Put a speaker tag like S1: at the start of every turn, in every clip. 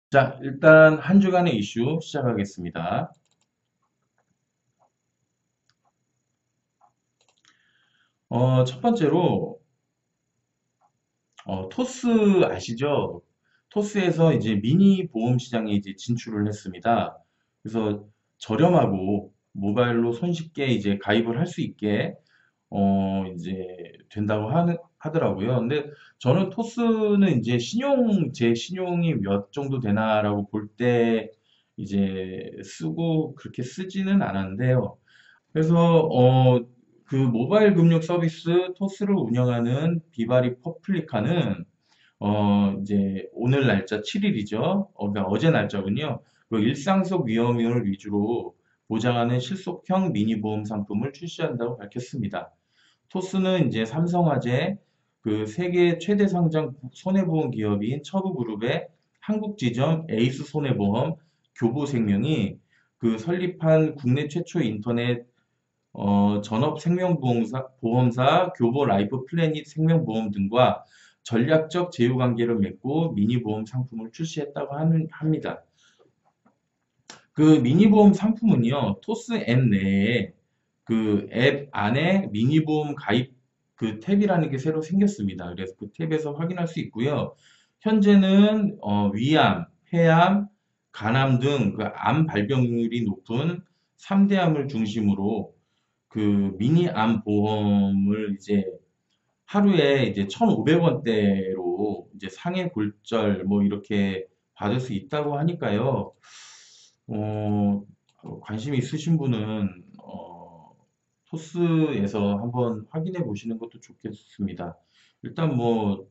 S1: 자, 일단 한 주간의 이슈 시작하겠습니다. 첫 번째로, 토스 아시죠? 토스에서 이제 미니 보험 시장에 이제 진출을 했습니다. 그래서 저렴하고 모바일로 손쉽게 이제 가입을 할 수 있게, 이제 된다고 하더라고요. 근데 저는 토스는 이제 제 신용이 몇 정도 되나라고 볼 때 이제 쓰고 그렇게 쓰지는 않았는데요. 그래서 그 모바일 금융 서비스 토스를 운영하는 비바리 퍼플리카는 이제 오늘 날짜 7일이죠. 그러니까 어제 날짜군요. 그 일상 속 위험을 위주로 보장하는 실속형 미니보험 상품을 출시한다고 밝혔습니다. 토스는 이제 삼성화재, 그 세계 최대 상장 손해보험 기업인 처부그룹의 한국 지점 에이스 손해보험, 교보생명이 그 설립한 국내 최초 인터넷 전업 생명보험사 교보 라이프 플래닛 생명보험 등과 전략적 제휴관계를 맺고 미니보험 상품을 출시했다고 합니다. 그 미니보험 상품은요, 토스 앱 내에 그 앱 안에 미니보험 가입 그 탭이라는 게 새로 생겼습니다. 그래서 그 탭에서 확인할 수 있고요. 현재는 위암, 폐암, 간암 등 그 암 발병률이 높은 3대 암을 중심으로 그 미니암 보험을 이제 하루에 이제 1,500원대로 이제 상해 골절 뭐 이렇게 받을 수 있다고 하니까요. 어, 관심 있으신 분은 토스에서 한번 확인해 보시는 것도 좋겠습니다. 일단 뭐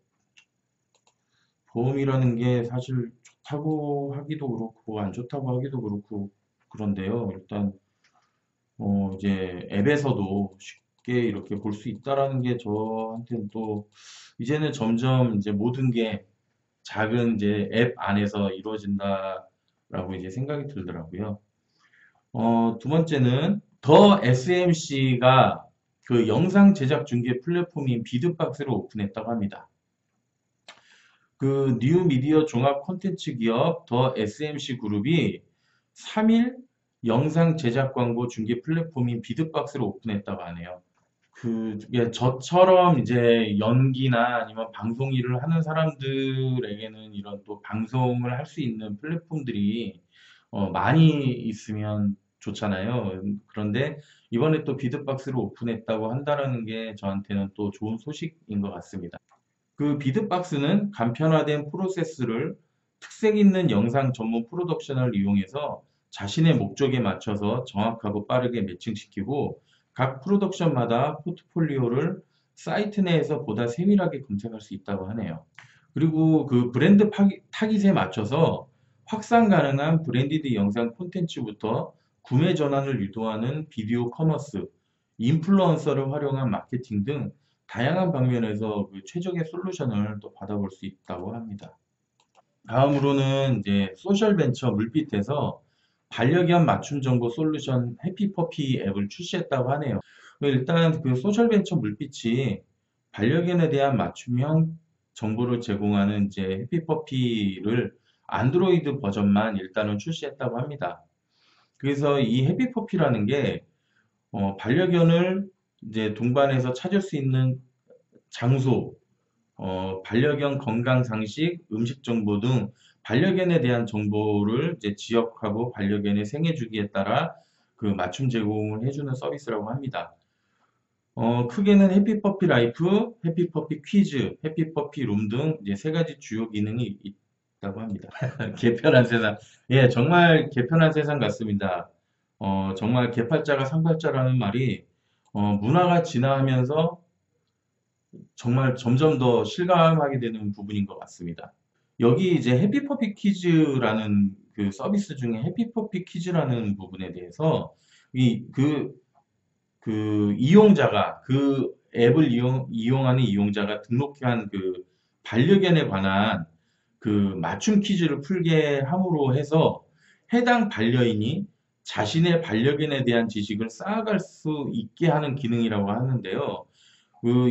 S1: 보험이라는 게 사실 좋다고 하기도 그렇고 안 좋다고 하기도 그렇고 그런데요. 일단 이제 앱에서도 쉽게 이렇게 볼 수 있다라는 게 저한테는 또 이제는 점점 이제 모든 게 작은 이제 앱 안에서 이루어진다라고 이제 생각이 들더라고요. 두 번째는 더 SMC가 그 영상 제작 중개 플랫폼인 비드박스를 오픈했다고 합니다. 그 뉴 미디어 종합 콘텐츠 기업 더 SMC 그룹이 3일 영상 제작 광고 중개 플랫폼인 비드박스를 오픈했다고 하네요. 저처럼 이제 연기나 아니면 방송 일을 하는 사람들에게는 이런 또 방송을 할 수 있는 플랫폼들이 많이 있으면 좋잖아요. 그런데 이번에 또 비드박스를 오픈했다고 한다는 게 저한테는 또 좋은 소식인 것 같습니다. 그 비드박스는 간편화된 프로세스를 특색 있는 영상 전문 프로덕션을 이용해서 자신의 목적에 맞춰서 정확하고 빠르게 매칭시키고 각 프로덕션마다 포트폴리오를 사이트 내에서 보다 세밀하게 검색할 수 있다고 하네요. 그리고 그 브랜드 타깃에 맞춰서 확산 가능한 브랜디드 영상 콘텐츠부터 구매 전환을 유도하는 비디오 커머스, 인플루언서를 활용한 마케팅 등 다양한 방면에서 그 최적의 솔루션을 또 받아볼 수 있다고 합니다. 다음으로는 이제 소셜벤처 물빛에서 반려견 맞춤 정보 솔루션 해피퍼피 앱을 출시했다고 하네요. 일단 그 소셜벤처 물빛이 반려견에 대한 맞춤형 정보를 제공하는 이제 해피퍼피를 안드로이드 버전만 일단은 출시했다고 합니다. 그래서 이 해피퍼피라는 게 반려견을 이제 동반해서 찾을 수 있는 장소, 반려견 건강 상식, 음식 정보 등 반려견에 대한 정보를 이제 지역하고 반려견의 생애 주기에 따라 그 맞춤 제공을 해주는 서비스라고 합니다. 크게는 해피퍼피 라이프, 해피퍼피 퀴즈, 해피퍼피 룸 등 이제 세 가지 주요 기능이 있다고 합니다. 개편한 세상. 예, 정말 개편한 세상 같습니다. 정말 개팔자가 상팔자라는 말이 문화가 진화하면서 정말 점점 더 실감하게 되는 부분인 것 같습니다. 여기 이제 해피퍼피 퀴즈라는 그 서비스 중에 해피퍼피 퀴즈라는 부분에 대해서 그 이용자가 그 앱을 이용하는 이용자가 등록한 그 반려견에 관한 그 맞춤 퀴즈를 풀게 함으로 해서 해당 반려인이 자신의 반려견에 대한 지식을 쌓아갈 수 있게 하는 기능이라고 하는데요. 그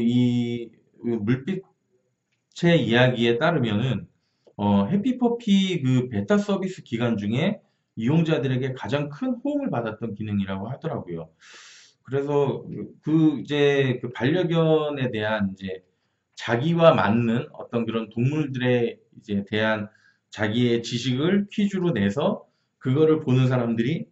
S1: 물빛의 이야기에 따르면은 해피퍼피 그 베타 서비스 기간 중에 이용자들에게 가장 큰 호응을 받았던 기능이라고 하더라고요. 그래서 이제 그 반려견에 대한 이제 자기와 맞는 어떤 그런 동물들에 이제 대한 자기의 지식을 퀴즈로 내서 그거를 보는 사람들이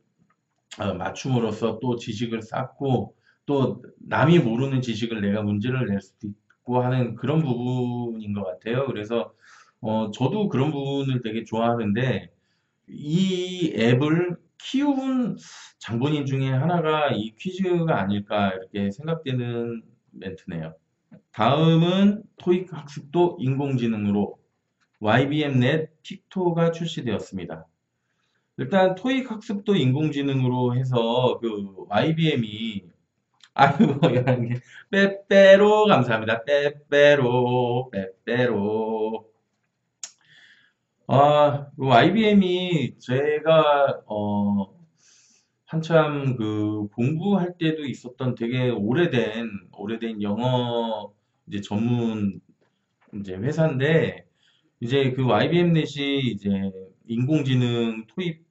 S1: 맞춤으로써 또 지식을 쌓고 또 남이 모르는 지식을 내가 문제를 낼 수도 있고 하는 그런 부분인 것 같아요. 그래서 저도 그런 부분을 되게 좋아하는데 이 앱을 키운 장본인 중에 하나가 이 퀴즈가 아닐까 이렇게 생각되는 멘트네요. 다음은 토익 학습도 인공지능으로 YBM 넷 틱토가 출시되었습니다. 일단 토익 학습도 인공지능으로 해서 그 YBM이 아이고 이런 게 빼빼로 감사합니다. 빼빼로 빼빼로 IBM이 제가 한참 그 공부할 때도 있었던 되게 오래된 영어 이제 전문 이제 회사인데 이제 그 IBM 넷이 이제 인공지능 토익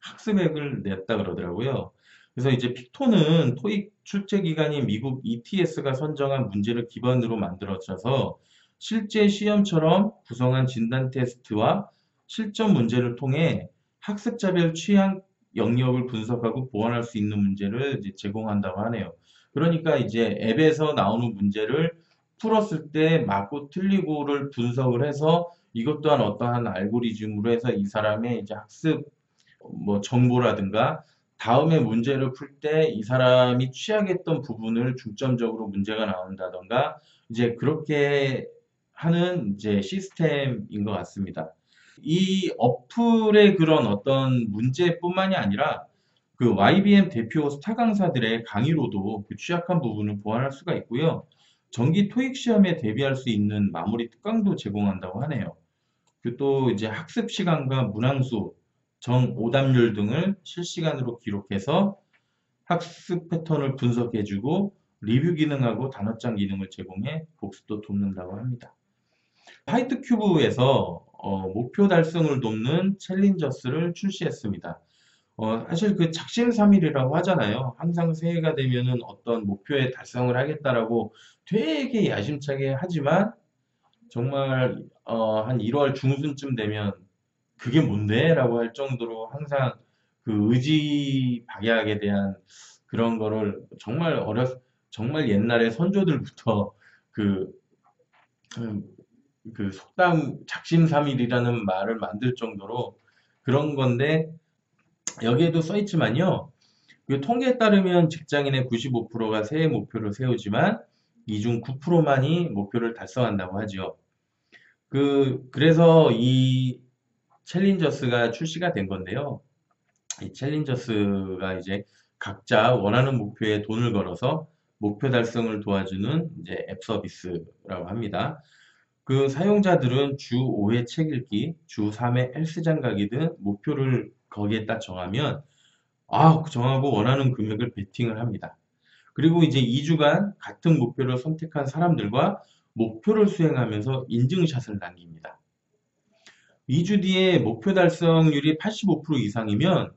S1: 학습액을 냈다 그러더라고요. 그래서 이제 픽토는 토익 출제 기관인 미국 ETS가 선정한 문제를 기반으로 만들어져서 실제 시험처럼 구성한 진단 테스트와 실전 문제를 통해 학습자별 취향 영역을 분석하고 보완할 수 있는 문제를 이제 제공한다고 하네요. 그러니까 이제 앱에서 나오는 문제를 풀었을 때 맞고 틀리고를 분석을 해서 이것 또한 어떠한 알고리즘으로 해서 이 사람의 이제 학습 뭐 정보라든가 다음에 문제를 풀 때 이 사람이 취약했던 부분을 중점적으로 문제가 나온다던가 이제 그렇게 하는 이제 시스템인 것 같습니다. 이 어플의 그런 어떤 문제뿐만이 아니라 그 YBM 대표 스타 강사들의 강의로도 그 취약한 부분을 보완할 수가 있고요. 정기 토익 시험에 대비할 수 있는 마무리 특강도 제공한다고 하네요. 그 또 이제 학습 시간과 문항수, 정 오답률 등을 실시간으로 기록해서 학습 패턴을 분석해주고 리뷰 기능하고 단어장 기능을 제공해 복습도 돕는다고 합니다. 화이트 큐브에서 목표 달성을 돕는 챌린저스를 출시했습니다. 사실 그 작심삼일이라고 하잖아요. 항상 새해가 되면은 어떤 목표에 달성을 하겠다라고 되게 야심차게 하지만 정말 한 1월 중순쯤 되면 그게 뭔데? 라고 할 정도로 항상 그 의지박약에 대한 그런 거를 정말 옛날에 선조들부터 그, 음, 그 속담 작심삼일이라는 말을 만들 정도로 그런 건데 여기에도 써 있지만요. 그 통계에 따르면 직장인의 95%가 새해 목표를 세우지만 이 중 9%만이 목표를 달성한다고 하죠. 그래서 이 챌린저스가 출시가 된 건데요. 이 챌린저스가 이제 각자 원하는 목표에 돈을 걸어서 목표 달성을 도와주는 이제 앱 서비스라고 합니다. 그 사용자들은 주 5회 책 읽기, 주 3회 헬스장 가기 등 목표를 거기에 딱 정하면 정하고 원하는 금액을 베팅을 합니다. 그리고 이제 2주간 같은 목표를 선택한 사람들과 목표를 수행하면서 인증샷을 남깁니다. 2주 뒤에 목표 달성률이 85% 이상이면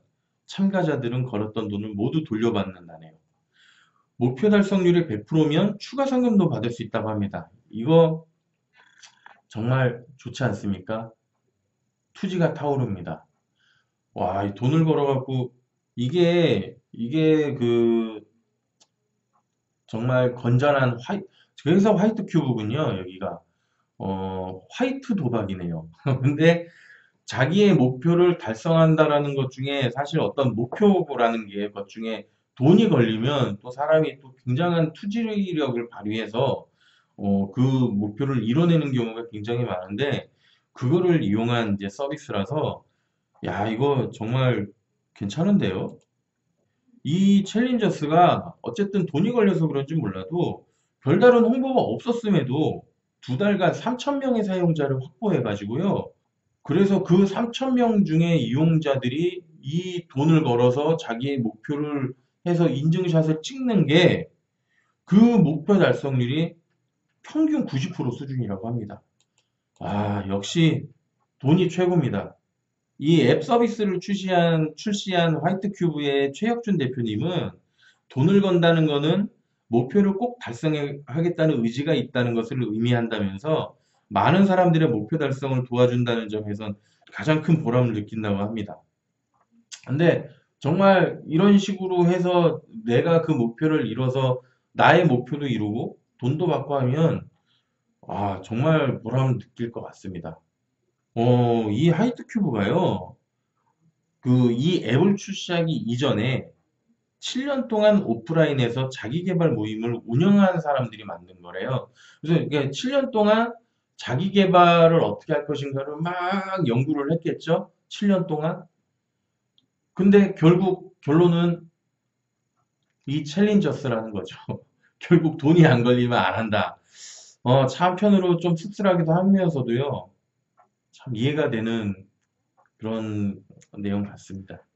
S1: 참가자들은 걸었던 돈을 모두 돌려받는다네요. 목표 달성률이 100%면 추가 상금도 받을 수 있다고 합니다. 이거 정말 좋지 않습니까? 투지가 타오릅니다. 와, 이 돈을 걸어갖고 이게 그 정말 건전한 그래서 화이트 큐브군요, 여기가. 화이트 도박이네요. 근데 자기의 목표를 달성한다라는 것 중에 사실 어떤 목표라는 게 것 중에 돈이 걸리면 또 사람이 또 굉장한 투지력을 발휘해서 그 목표를 이뤄내는 경우가 굉장히 많은데 그거를 이용한 이제 서비스라서 야, 이거 정말 괜찮은데요? 이 챌린저스가 어쨌든 돈이 걸려서 그런지 몰라도 별다른 홍보가 없었음에도 2달간 3천 명의 사용자를 확보해가지고요. 그래서 그 3천 명 중에 이용자들이 이 돈을 걸어서 자기의 목표를 해서 인증샷을 찍는 게 그 목표 달성률이 평균 90% 수준이라고 합니다. 역시 돈이 최고입니다. 이 앱 서비스를 출시한 화이트 큐브의 최혁준 대표님은 돈을 건다는 거는 목표를 꼭 달성하겠다는 의지가 있다는 것을 의미한다면서 많은 사람들의 목표 달성을 도와준다는 점에선 가장 큰 보람을 느낀다고 합니다. 근데 정말 이런 식으로 해서 내가 그 목표를 이뤄서 나의 목표도 이루고 돈도 받고 하면 정말 보람을 느낄 것 같습니다. 이 하이트 큐브가요. 이 앱을 출시하기 이전에 7년 동안 오프라인에서 자기 개발 모임을 운영한 사람들이 만든 거래요. 그래서 이게 7년 동안 자기 개발을 어떻게 할 것인가를 막 연구를 했겠죠? 7년 동안. 근데 결국 결론은 이 챌린저스라는 거죠. 결국 돈이 안 걸리면 안 한다. 참 한편으로 좀 씁쓸하기도 하면서도요. 참 이해가 되는 그런 내용 같습니다.